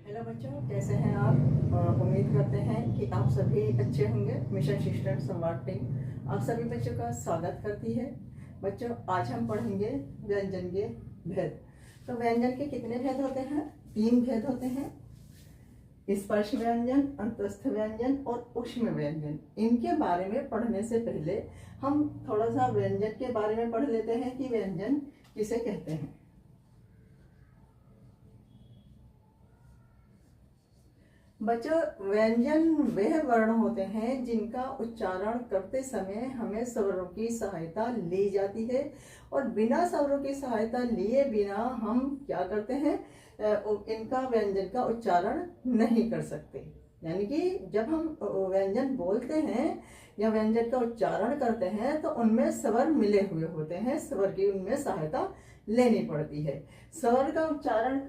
Hello बच्चों, कैसे हैं आप? उम्मीद करते हैं कि आप सभी अच्छे होंगे। मिशन सिस्टर संवाद टीम आप सभी बच्चों का स्वागत करती है। बच्चों, आज हम पढ़ेंगे व्यंजन के भेद। तो व्यंजन के कितने भेद होते हैं? 3 भेद होते हैं। स्पर्श व्यंजन, अंतस्थ व्यंजन और ऊष्म व्यंजन। इनके बारे में पढ़ने से पहले हम थोड़ा सा व्यंजन के बारे में पढ़ लेते हैं कि व्यंजन किसे कहते हैं। बच्चों, व्यंजन वह वर्ण होते हैं जिनका उच्चारण करते समय हमें स्वरों की सहायता ली जाती है, और बिना स्वरों की सहायता लिए बिना हम क्या करते हैं, इनका व्यंजन का उच्चारण नहीं कर सकते। यानी कि जब हम व्यंजन बोलते हैं या व्यंजन का उच्चारण करते हैं तो उनमें स्वर मिले हुए होते हैं, स्वर की उनमें सहायता लेनी पड़ती है। स्वर का उच्चारण,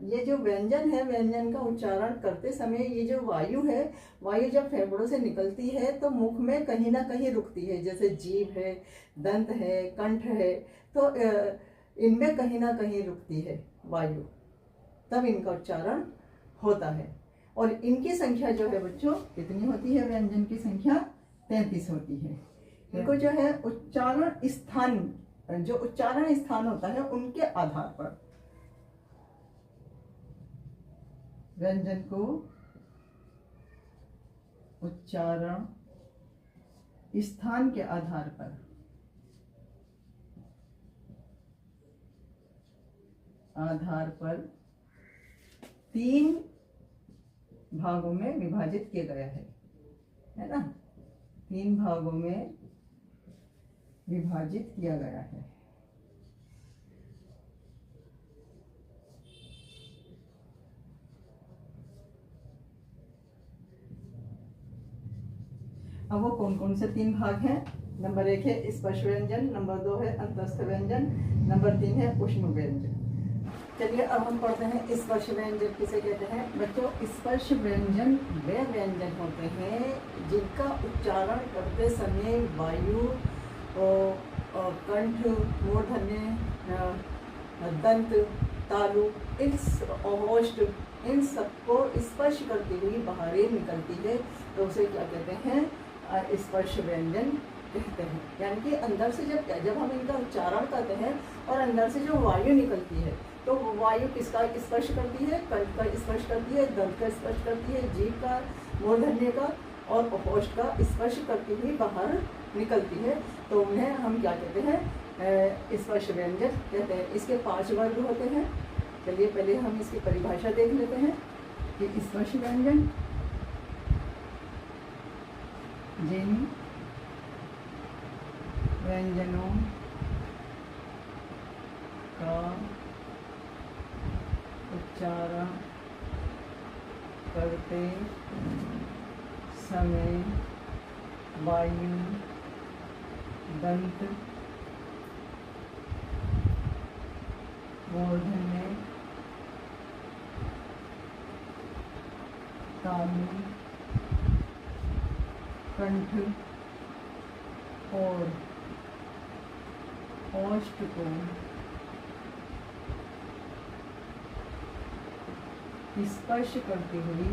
ये जो व्यंजन है, व्यंजन का उच्चारण करते समय ये जो वायु है, वायु जब फेफड़ों से निकलती है तो मुख में कहीं ना कहीं रुकती है। जैसे जीभ है, दंत है, कंठ है, तो इनमें कहीं ना कहीं रुकती है वायु, तब इनका उच्चारण होता है। और इनकी संख्या जो है बच्चों कितनी होती है? व्यंजन की संख्या 33 होती है। इनको जो है उच्चारण स्थान, जो उच्चारण स्थान होता है उनके आधार पर व्यंजन को उच्चारण स्थान के आधार पर 3 भागों में विभाजित किया गया है ना? 3 भागों में विभाजित किया गया है। अब वो कौन कौन से 3 भाग हैं? नंबर 1 है स्पर्श व्यंजन, नंबर 2 है अंतस्थ व्यंजन, नंबर 3 है ऊष्म व्यंजन। चलिए अब हम पढ़ते हैं स्पर्श व्यंजन किसे कहते हैं। बच्चों, स्पर्श व्यंजन वे व्यंजन होते हैं जिनका उच्चारण करते समय वायु, कंठ, मूर्धन्य, दंत, तालु, ओष्ठ, इन सबको स्पर्श करती हुई बाहर निकलती है, तो उसे क्या कहते हैं? स्पर्श व्यंजन कहते हैं। यानी कि अंदर से जब हम इनका उच्चारण करते हैं और अंदर से जो वायु निकलती है, तो वायु किसका स्पर्श करती है? कंठ का स्पर्श करती है, दंत का स्पर्श करती है, जीभ का, मूर्धन्य का और ओष्ठ का स्पर्श करती हुई बाहर निकलती है, तो उन्हें हम क्या कहते हैं? स्पर्श व्यंजन कहते हैं। इसके 5 वर्ग होते हैं। चलिए पहले हम इसकी परिभाषा देख लेते हैं कि स्पर्श व्यंजन जिन व्यंजनों का उच्चारण करते समय वायु, दंत, मूर्धन्य, तालु, कंठ और ओष्ठ को स्पर्श करती हुई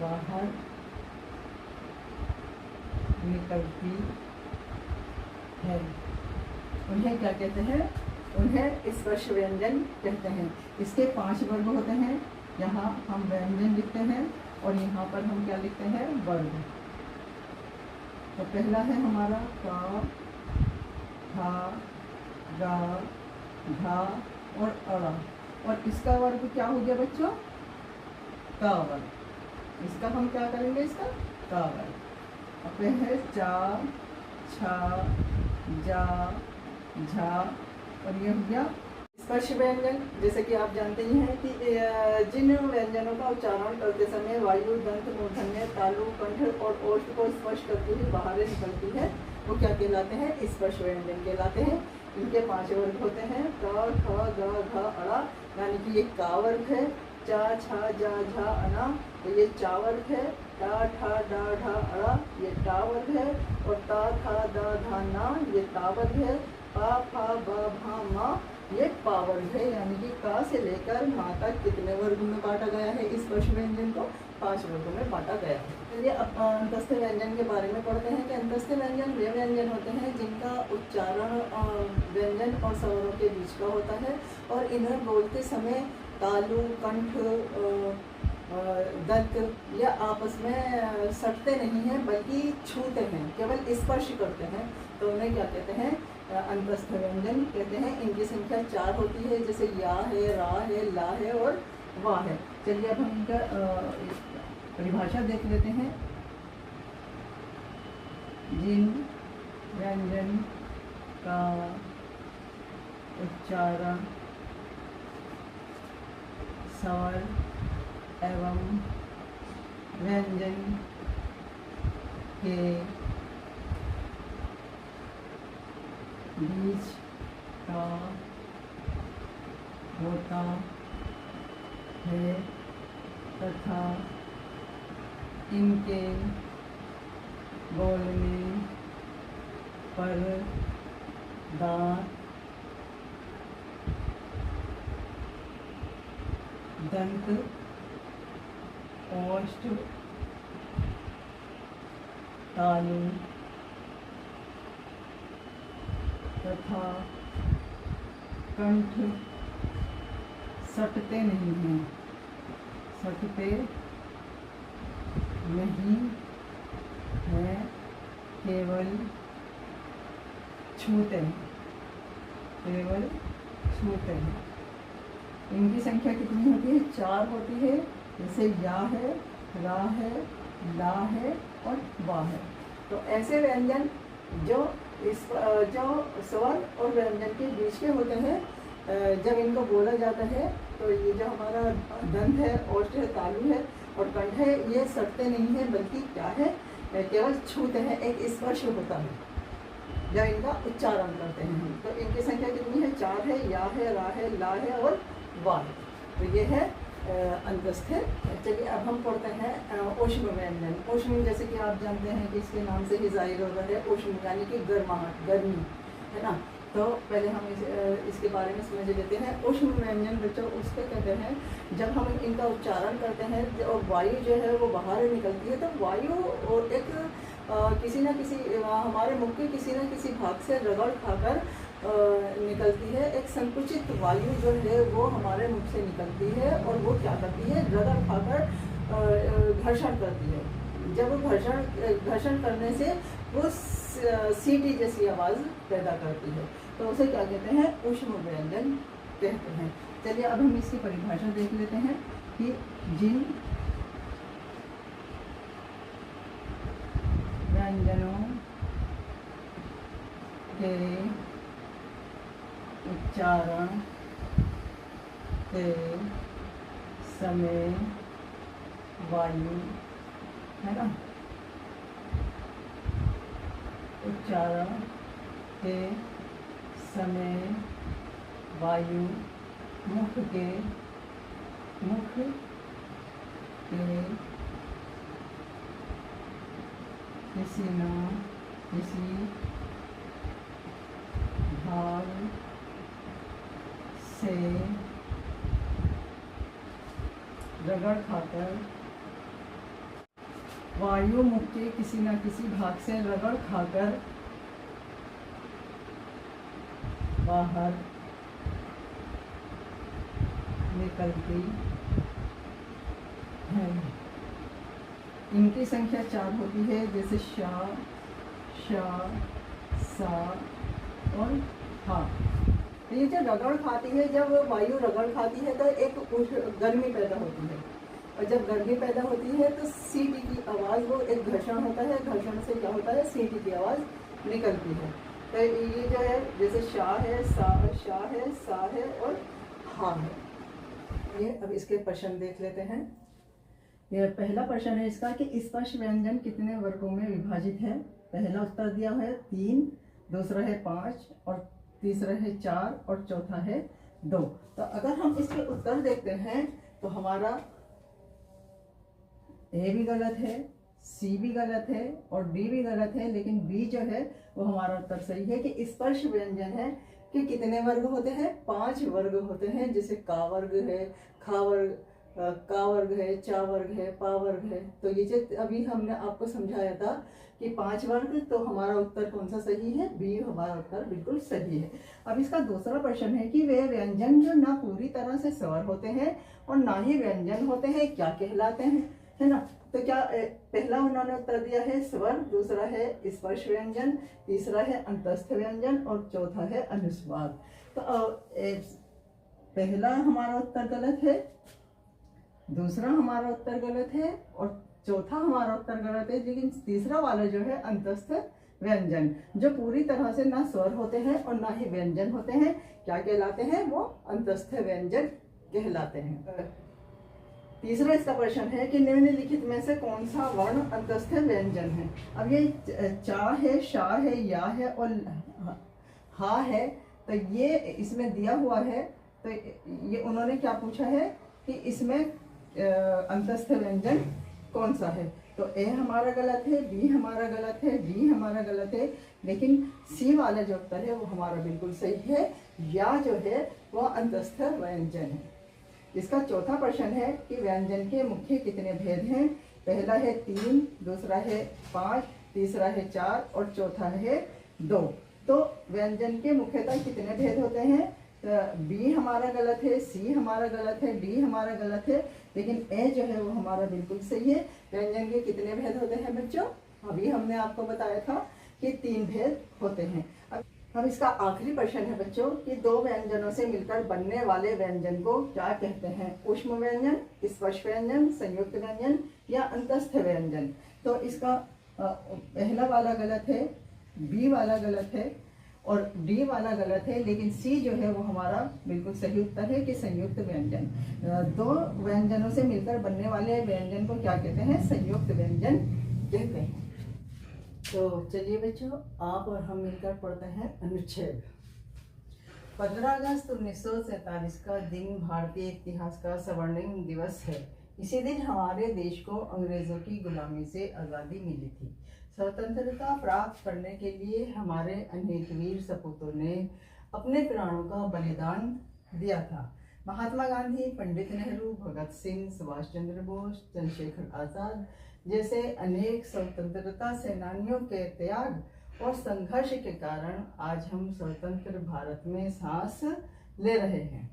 बाहर निकलती है, उन्हें क्या कहते हैं? उन्हें स्पर्श व्यंजन कहते हैं। इसके 5 वर्ग होते हैं। यहाँ हम व्यंजन लिखते हैं और यहाँ पर हम क्या लिखते हैं? वर्ग। तो पहला है हमारा का, था, गा, घा और अड़ा, और इसका वर्ग क्या हो गया बच्चों? का वर्ग। इसका हम क्या करेंगे? इसका का वर्ग। अब है चा, छा, जा, झा, और ये हो गया स्पर्श व्यंजन। जैसे कि आप जानते ही हैं कि जिन व्यंजनों का उच्चारण करते समय वायु, दंत, मूर्धन्य, तालु, कंठ और ओष्ठ को स्पर्श करती हुई बाहर निकलती है, वो क्या कहलाते हैं? स्पर्श व्यंजन कहलाते हैं। इनके 5 वर्ग होते हैं: क, ख, ग, घ, अड़ा। यानी कि ये का वर्ग है, चा छा जा झा अना, तो ये चा वर्ग है। टा ठा डा ढा अड़ा, ये टा वर्ग है। और ता था दा धा ना, ये ता वर्ग है। पा फा बा भा मा, ये पा वर्ग है। यानी कि का से लेकर मा तक कितने वर्ग में बांटा गया है? इस स्पर्श व्यंजन को 5 वर्गों में बांटा गया है। चलिए अब अंतस्थ व्यंजन के बारे में पढ़ते हैं कि अंतस्थ व्यंजन वे व्यंजन होते हैं जिनका उच्चारण व्यंजन और स्वरों के बीच का होता है और इन्हें बोलते समय तालु, कंठ, दंत या आपस में सटते नहीं हैं बल्कि छूते हैं, केवल स्पर्श करते हैं, तो उन्हें क्या कहते हैं? अंतस्थ व्यंजन कहते हैं। इनकी संख्या 4 होती है, जैसे या है, रा है, ला है और वाह है। चलिए अब हम इनका परिभाषा देख लेते हैं। जिन व्यंजन का उच्चारण स्वर एवं व्यंजन के बीच का होता है तथा इनके बोलने पर दांत, दंत, ओष्ठ, तालु तथा कंठ सटते नहीं हैं, सटते नहीं है, केवल छूते हैं, केवल छूते हैं। इनकी संख्या कितनी होती है? 4 होती है, जैसे या है, रा है, ला है और वा है। तो ऐसे व्यंजन जो स्वर और व्यंजन के बीच के होते हैं, जब इनको बोला जाता है तो ये जो हमारा दंत है, ओष्ठ है, तालु है और कंठ है, ये सटते नहीं है बल्कि क्या है? केवल छूते हैं, एक स्पर्श होता है जब इनका उच्चारण करते हैं। तो इनकी संख्या कितनी है? 4 है, या है, रा है, ला है और वाह। तो ये है अंतस्थ है। चलिए अब हम पढ़ते हैं ऊष्म व्यंजन। ऊष्म जैसे कि आप जानते हैं कि इसके नाम से ही जाहिर हो रहा है, ऊष्म यानी कि गर्माहट, गर्मी, है ना। तो पहले हम इसके बारे में समझ लेते हैं। ऊष्म व्यंजन बच्चों उसको कहते हैं जब हम इनका उच्चारण करते हैं और वायु जो है वो बाहर निकलती है, तो वायु और एक किसी न किसी हमारे मुख के किसी न किसी भाग से रगड़ खाकर निकलती है। एक संकुचित वायु जो है वो हमारे मुख से निकलती है और वो क्या करती है? रगड़ खाकर घर्षण करती है। जब घर्षण करने से वो सीटी जैसी आवाज़ पैदा करती है, तो उसे क्या कहते हैं? ऊष्म व्यंजन कहते हैं। चलिए अब हम इसकी परिभाषा देख लेते हैं कि जिन व्यंजनों के उच्चारण के समय वायु, है ना, उच्चारण के समय वायु मुख के किसी न किसी भाग से रगड़ खाकर, वायु मुख के किसी न किसी भाग से रगड़ खाकर बाहर निकलती है। इनकी संख्या 4 होती है, जैसे शा, शा, सा और हा। तो ये जो रगड़ खाती है, जब वायु रगड़ खाती है तो एक गर्मी पैदा होती है, और जब गर्मी पैदा होती है तो सीटी की आवाज़, वो एक घर्षण होता है, घर्षण से क्या होता है? सीटी की आवाज़ निकलती है। तो ये जो है जैसे शा है, सा है, सा है और हा है। ये अब इसके प्रश्न देख लेते हैं। यह पहला प्रश्न है इसका कि स्पर्श व्यंजन कितने वर्गों में विभाजित है? पहला उत्तर दिया है 3, दूसरा है 5 और तीसरा है 4 और चौथा है 2। तो अगर हम इसके उत्तर देखते हैं तो हमारा ए भी गलत है, सी भी गलत है और डी भी गलत है, लेकिन बी जो है वो हमारा उत्तर सही है कि स्पर्श व्यंजन है कि कितने वर्ग होते हैं, 5 वर्ग होते हैं। जैसे का वर्ग है, खा वर्ग, का वर्ग है, चा वर्ग है, पा वर्ग है। तो ये जो अभी हमने आपको समझाया था कि 5 वर्ग, तो हमारा उत्तर कौन सा सही है, बी हमारा उत्तर बिल्कुल सही है। अब इसका दूसरा प्रश्न है कि वे व्यंजन जो ना पूरी तरह से स्वर होते हैं और ना ही व्यंजन होते हैं क्या कहलाते हैं, है ना। तो क्या पहला उन्होंने उत्तर दिया है स्वर, दूसरा है स्पर्श व्यंजन, तीसरा है अंतस्थ व्यंजन और चौथा है अनुस्वार। तो पहला हमारा उत्तर गलत है, दूसरा हमारा उत्तर गलत है और चौथा हमारा उत्तर गलत है। लेकिन तीसरा वाला जो है अंतस्थ व्यंजन, जो पूरी तरह से ना स्वर होते हैं और ना ही व्यंजन होते हैं, क्या कहलाते हैं, वो अंतस्थ व्यंजन कहलाते हैं। तीसरा इसका प्रश्न है कि निम्नलिखित में से कौन सा वर्ण अंतस्थ व्यंजन है। अब ये चा है, शा है, या है और हा है। तो ये इसमें दिया हुआ है, तो ये उन्होंने क्या पूछा है कि इसमें अंतस्थ व्यंजन कौन सा है। तो ए हमारा गलत है, बी हमारा गलत है, डी हमारा गलत है, लेकिन सी वाला जो उत्तर है वो हमारा बिल्कुल सही है। या जो है वह अंतस्थ व्यंजन है। इसका चौथा प्रश्न है कि व्यंजन के मुख्य कितने भेद हैं। पहला है 3, दूसरा है 5, तीसरा है 4 और चौथा है 2। तो व्यंजन के मुख्यतः कितने भेद होते हैं। बी हमारा गलत है, सी हमारा गलत है, डी हमारा गलत है, लेकिन ए जो है वो हमारा बिल्कुल सही है। व्यंजन के कितने भेद होते हैं बच्चों, अभी हमने आपको बताया था कि 3 भेद होते हैं। अब इसका आखिरी प्रश्न है बच्चों कि 2 व्यंजनों से मिलकर बनने वाले व्यंजन को क्या कहते हैं। ऊष्म व्यंजन, स्पर्श व्यंजन, संयुक्त व्यंजन या अंतस्थ व्यंजन। तो इसका पहला वाला गलत है, बी वाला गलत है और डी वाला गलत है, लेकिन सी जो है वो हमारा बिल्कुल सही उत्तर है कि संयुक्त व्यंजन। 2 व्यंजनों से मिलकर बनने वाले व्यंजन को क्या कहते हैं, संयुक्त व्यंजन कहते हैं। तो चलिए बच्चों, आप और हम मिलकर पढ़ते हैं अनुच्छेद। 15 अगस्त 1947 का दिन भारतीय इतिहास का स्वर्णिम दिवस है। इसी दिन हमारे देश को अंग्रेजों की गुलामी से आज़ादी मिली थी। स्वतंत्रता प्राप्त करने के लिए हमारे अनेक वीर सपूतों ने अपने प्राणों का बलिदान दिया था। महात्मा गांधी, पंडित नेहरू, भगत सिंह, सुभाष चंद्र बोस, चंद्रशेखर आजाद जैसे अनेक स्वतंत्रता सेनानियों के त्याग और संघर्ष के कारण आज हम स्वतंत्र भारत में सांस ले रहे हैं।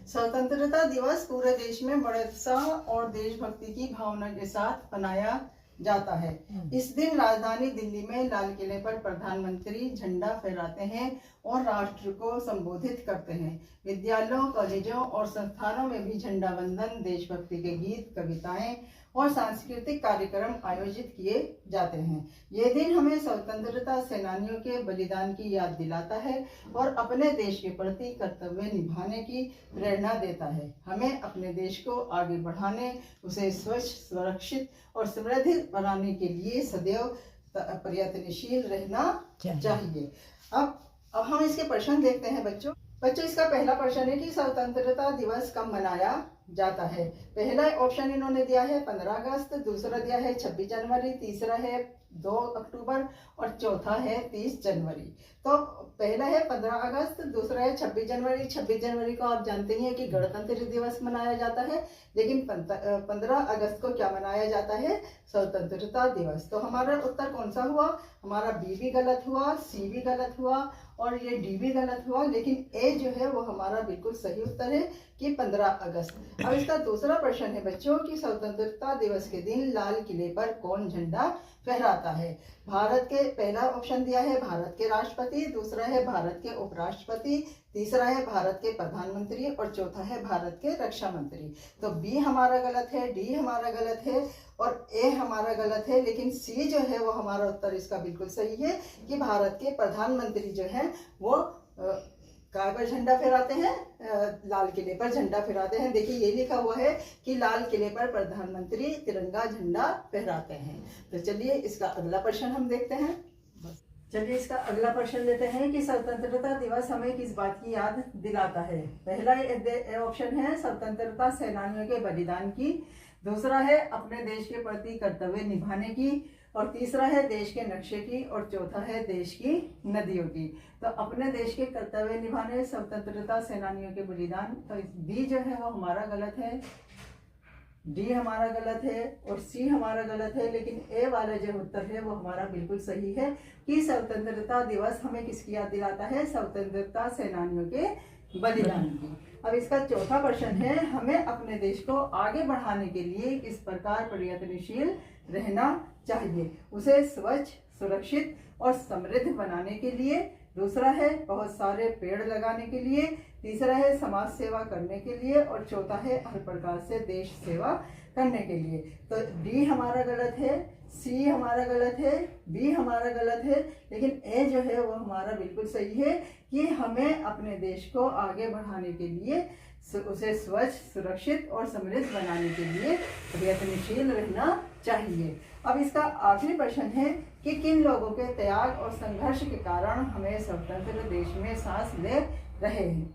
स्वतंत्रता दिवस पूरे देश में बड़े उत्साह और देशभक्ति की भावना के साथ मनाया जाता है। इस दिन राजधानी दिल्ली में लाल किले पर प्रधानमंत्री झंडा फहराते हैं और राष्ट्र को संबोधित करते हैं। विद्यालयों, कॉलेजों और संस्थानों में भी झंडा वंदन, देशभक्ति के गीत, कविताएं और सांस्कृतिक कार्यक्रम आयोजित किए जाते हैं। ये दिन हमें स्वतंत्रता सेनानियों के बलिदान की याद दिलाता है और अपने देश के प्रति कर्तव्य निभाने की प्रेरणा देता है। हमें अपने देश को आगे बढ़ाने, उसे स्वच्छ, सुरक्षित और समृद्ध बनाने के लिए सदैव प्रयत्नशील रहना चाहिए। अब हम इसके प्रश्न देखते हैं बच्चों। इसका पहला प्रश्न है कि स्वतंत्रता दिवस कब मनाया जाता है। पहला ऑप्शन इन्होंने दिया है 15 अगस्त, दूसरा दिया है 26 जनवरी, तीसरा है 2 अक्टूबर और चौथा है 30 जनवरी। तो पहला है 15 अगस्त, दूसरा है 26 जनवरी। 26 जनवरी को आप जानते ही हैं कि गणतंत्र दिवस मनाया जाता है, लेकिन 15 अगस्त को क्या मनाया जाता है, स्वतंत्रता दिवस। तो हमारा उत्तर कौन सा हुआ, हमारा बी भी गलत हुआ, सी भी गलत हुआ और ये डी भी गलत हुआ, लेकिन ए जो है वो हमारा बिल्कुल सही उत्तर है कि 15 अगस्त। अब इसका दूसरा प्रश्न है बच्चों कि स्वतंत्रता दिवस के दिन लाल किले पर कौन झंडा फहराता है। भारत के, पहला ऑप्शन दिया है भारत के राष्ट्रपति, दूसरा है भारत के उपराष्ट्रपति, तीसरा है भारत के प्रधानमंत्री और चौथा है भारत के रक्षा मंत्री। तो बी हमारा गलत है, डी हमारा गलत है और ए हमारा गलत है, लेकिन सी जो है वो हमारा उत्तर इसका बिल्कुल सही है कि भारत के प्रधानमंत्री जो है वो कहाँ पर झंडा फहराते हैं, लाल किले पर झंडा फहराते हैं। देखिए ये लिखा हुआ है कि लाल किले पर प्रधानमंत्री तिरंगा झंडा फहराते हैं। तो चलिए इसका अगला प्रश्न हम देखते हैं। चलिए इसका अगला प्रश्न लेते हैं कि स्वतंत्रता दिवस हमें किस बात की याद दिलाता है। पहला ऑप्शन है स्वतंत्रता सेनानियों के बलिदान की, दूसरा है अपने देश के प्रति कर्तव्य निभाने की, और तीसरा है देश के नक्शे की, और चौथा है देश की नदियों की। तो अपने देश के कर्तव्य निभाने, स्वतंत्रता सेनानियों के बलिदान, तो बी जो है वो हमारा गलत है, डी हमारा गलत है और सी हमारा गलत है। लेकिन ए वाला जो उत्तर है वो हमारा बिल्कुल सही है कि स्वतंत्रता दिवस हमें किसकी याद दिलाता है, स्वतंत्रता सेनानियों के बलिदान की। अब इसका चौथा प्रश्न है, हमें अपने देश को आगे बढ़ाने के लिए किस प्रकार प्रयत्नशील रहना चाहिए। उसे स्वच्छ, सुरक्षित और समृद्ध बनाने के लिए, दूसरा है बहुत सारे पेड़ लगाने के लिए, तीसरा है समाज सेवा करने के लिए, और चौथा है हर प्रकार से देश सेवा करने के लिए। तो डी हमारा गलत है, सी हमारा गलत है, बी हमारा गलत है, लेकिन ए जो है वो हमारा बिल्कुल सही है कि हमें अपने देश को आगे बढ़ाने के लिए, उसे स्वच्छ, सुरक्षित और समृद्ध बनाने के लिए प्रयत्नशील रहना चाहिए। अब इसका आखिरी प्रश्न है कि किन लोगों के त्याग और संघर्ष के कारण हमें स्वतंत्र देश में सांस ले रहे हैं।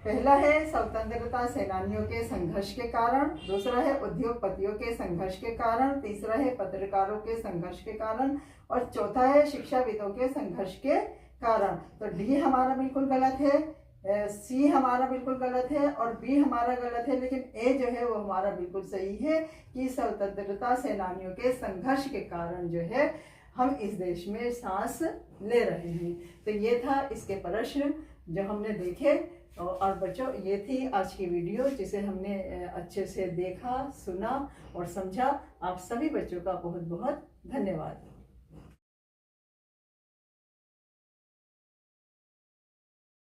पहला है स्वतंत्रता सेनानियों के संघर्ष के कारण, दूसरा है उद्योगपतियों के संघर्ष के कारण, तीसरा है पत्रकारों के संघर्ष के कारण, और चौथा है शिक्षाविदों के संघर्ष के कारण। तो डी हमारा बिल्कुल गलत है, सी हमारा बिल्कुल गलत है और बी हमारा गलत है, लेकिन ए जो है वो हमारा बिल्कुल सही है कि स्वतंत्रता सेनानियों के संघर्ष के कारण जो है हम इस देश में सांस ले रहे हैं। तो ये था इसके प्रश्न जो हमने देखे। और बच्चों, ये थी आज की वीडियो जिसे हमने अच्छे से देखा, सुना और समझा। आप सभी बच्चों का बहुत बहुत धन्यवाद।